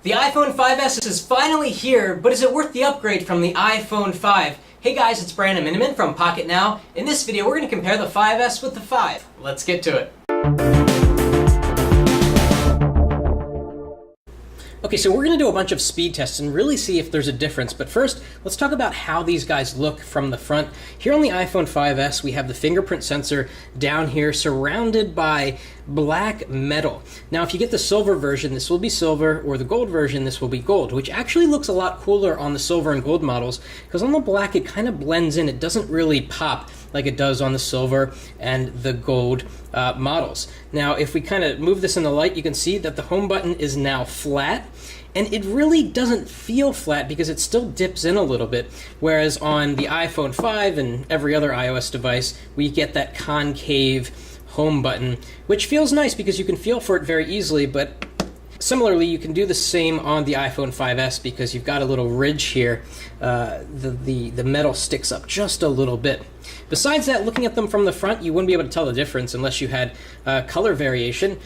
The iPhone 5S is finally here, but is it worth the upgrade from the iPhone 5? Hey guys, it's Brandon Miniman from Pocket Now. In this video, we're going to compare the 5S with the 5. Let's get to it. Okay, so we're going to do a bunch of speed tests and really see if there's a difference. But first, let's talk about how these guys look from the front. Here on the iPhone 5S, we have the fingerprint sensor down here surrounded by black metal. Now, if you get the silver version, this will be silver, or the gold version, this will be gold, which actually looks a lot cooler on the silver and gold models, because on the black, it kind of blends in. It doesn't really pop like it does on the silver and the gold models. Now, if we kind of move this in the light, you can see that the home button is now flat, and it really doesn't feel flat because it still dips in a little bit, whereas on the iPhone 5 and every other iOS device, we get that concave home button, which feels nice because you can feel for it very easily, but similarly, you can do the same on the iPhone 5S because you've got a little ridge here. The metal sticks up just a little bit. Besides that, looking at them from the front, you wouldn't be able to tell the difference unless you had color variation.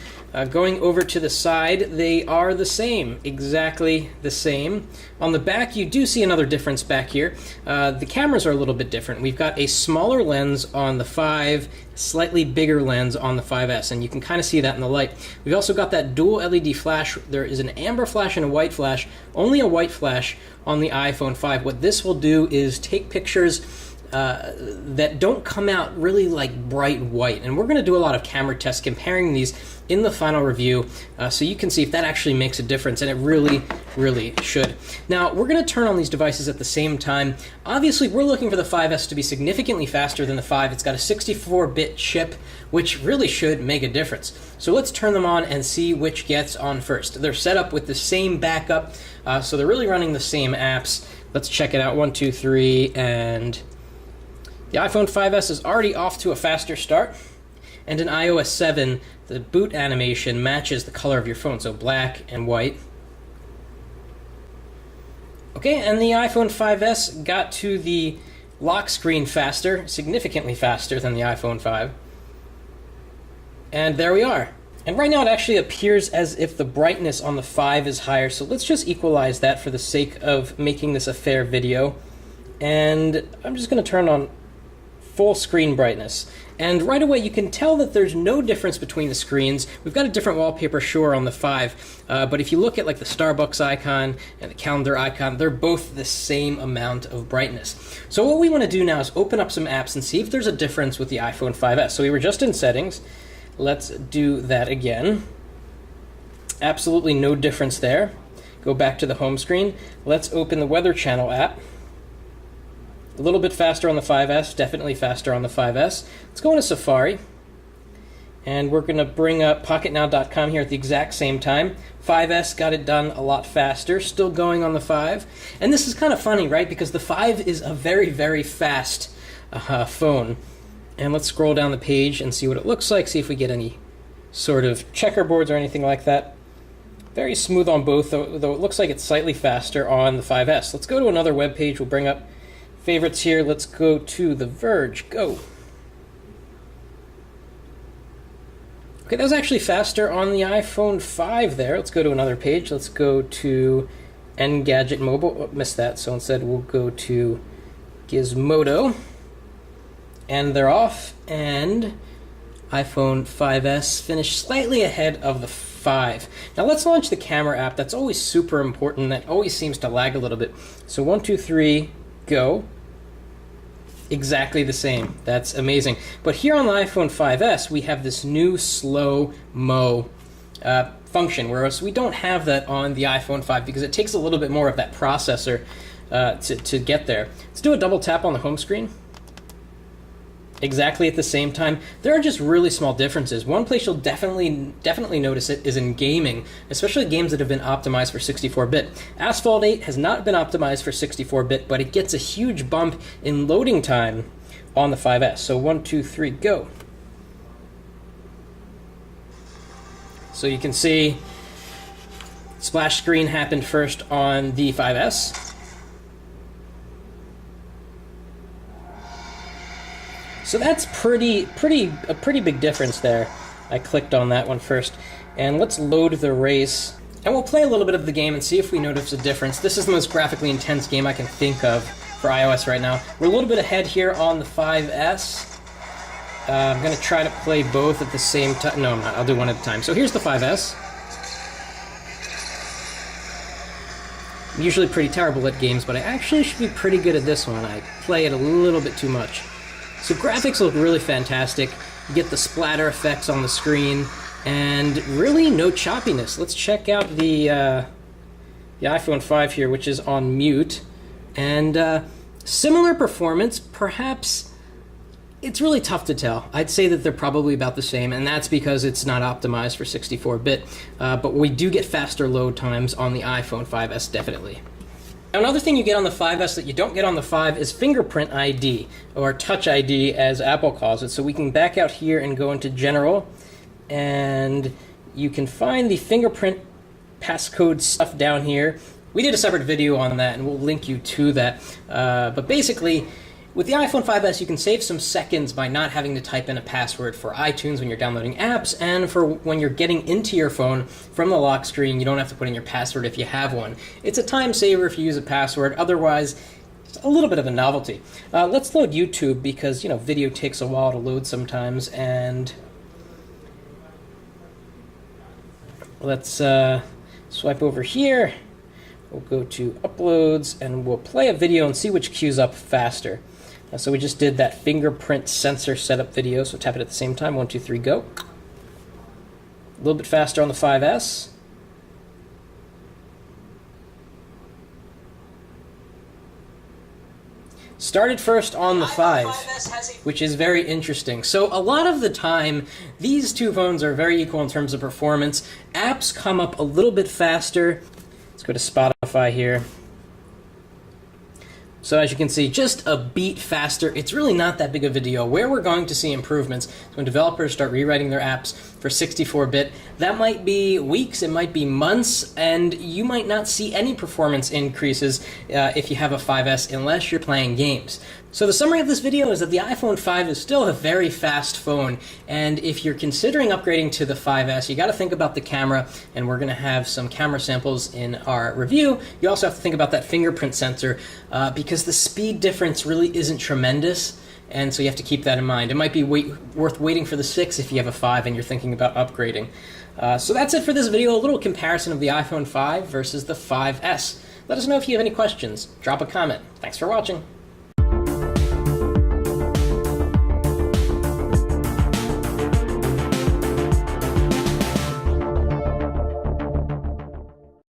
Going over to the side, they are the same, exactly the same. On the back, you do see another difference back here. The cameras are a little bit different. We've got a smaller lens on the 5, slightly bigger lens on the 5S, and you can kind of see that in the light. We've also got that dual LED flash. There is an amber flash and a white flash, only a white flash on the iPhone 5. What this will do is take pictures that don't come out really like bright white, and we're going to do a lot of camera tests comparing these in the final review, so you can see if that actually makes a difference, and it really should. Now, we're going to turn on these devices at the same time. Obviously, we're looking for the 5S to be significantly faster than the 5. It's got a 64-bit chip, which really should make a difference. So let's turn them on and see which gets on first. They're set up with the same backup, so they're really running the same apps. Let's check it out. 1, 2, 3, and the iPhone 5S is already off to a faster start, and in iOS 7, the boot animation matches the color of your phone, so black and white. Okay, and the iPhone 5S got to the lock screen faster, significantly faster than the iPhone 5. And there we are. And right now it actually appears as if the brightness on the 5 is higher, so let's just equalize that for the sake of making this a fair video. And I'm just going to turn on full screen brightness. And right away you can tell that there's no difference between the screens. We've got a different wallpaper, sure, on the 5, but if you look at like the Starbucks icon and the calendar icon, they're both the same amount of brightness. So what we want to do now is open up some apps and see if there's a difference with the iPhone 5S. So we were just in settings. Let's do that again. Absolutely no difference there. Go back to the home screen. Let's open the Weather Channel app. A little bit faster on the 5S, definitely faster on the 5S. Let's go into Safari, and we're going to bring up PocketNow.com here at the exact same time. 5S got it done a lot faster, still going on the 5. And this is kind of funny, right? Because the 5 is a very fast phone. And let's scroll down the page and see what it looks like, see if we get any sort of checkerboards or anything like that. Very smooth on both, though it looks like it's slightly faster on the 5S. Let's go to another web page. We'll bring up favorites here. Let's go to The Verge. Go. Okay, that was actually faster on the iPhone 5 there. Let's go to another page. Let's go to Engadget Mobile. Oh, missed that, so instead we'll go to Gizmodo. And they're off, and iPhone 5S finished slightly ahead of the 5. Now let's launch the camera app. That's always super important. That always seems to lag a little bit. So 1, 2, 3, go. Exactly the same. That's amazing. But here on the iPhone 5S, we have this new slow-mo function, whereas we don't have that on the iPhone 5 because it takes a little bit more of that processor to get there. Let's do a double tap on the home screen. Exactly at the same time. There are just really small differences. One place you'll definitely notice it is in gaming, especially games that have been optimized for 64-bit. Asphalt 8 has not been optimized for 64-bit, but it gets a huge bump in loading time on the 5S. So 1, 2, 3, go. So you can see splash screen happened first on the 5S. So that's a pretty big difference there. I clicked on that one first. And let's load the race And we'll play a little bit of the game and see if we notice a difference. This is the most graphically intense game I can think of for iOS right now. We're a little bit ahead here on the 5S. I'm going to try to play both at the same time. No, I'm not. I'll do one at a time. So here's the 5S. I'm usually pretty terrible at games, but I actually should be pretty good at this one. I play it a little bit too much. So graphics look really fantastic. You get the splatter effects on the screen, and really no choppiness. Let's check out the iPhone 5 here, which is on mute. And similar performance, perhaps. It's really tough to tell. I'd say that they're probably about the same, and that's because it's not optimized for 64-bit. But we do get faster load times on the iPhone 5S, definitely. Now, another thing you get on the 5S that you don't get on the 5 is fingerprint ID, or Touch ID as Apple calls it. So we can back out here and go into General, and you can find the fingerprint passcode stuff down here. We did a separate video on that, and we'll link you to that. But basically, with the iPhone 5S, you can save some seconds by not having to type in a password for iTunes when you're downloading apps, and for when you're getting into your phone from the lock screen, you don't have to put in your password if you have one. It's a time saver if you use a password. Otherwise, it's a little bit of a novelty. Let's load YouTube because, video takes a while to load sometimes, and let's swipe over here. We'll go to Uploads, and we'll play a video and see which queues up faster. So we just did that fingerprint sensor setup video, so tap it at the same time. 1, 2, 3, go. A little bit faster on the 5S. Started first on the 5, which is very interesting. So a lot of the time, these two phones are very equal in terms of performance. Apps come up a little bit faster. Let's go to Spotify here. So as you can see, just a beat faster. It's really not that big of a deal. Where we're going to see improvements is when developers start rewriting their apps for 64-bit. That might be weeks, it might be months, and you might not see any performance increases if you have a 5S unless you're playing games. So the summary of this video is that the iPhone 5 is still a very fast phone, and if you're considering upgrading to the 5S, you got to think about the camera, and we're going to have some camera samples in our review. You also have to think about that fingerprint sensor, because the speed difference really isn't tremendous, and so you have to keep that in mind. It might be worth waiting for the 6 if you have a 5 and you're thinking about upgrading. So that's it for this video, a little comparison of the iPhone 5 versus the 5S. Let us know if you have any questions. Drop a comment. Thanks for watching.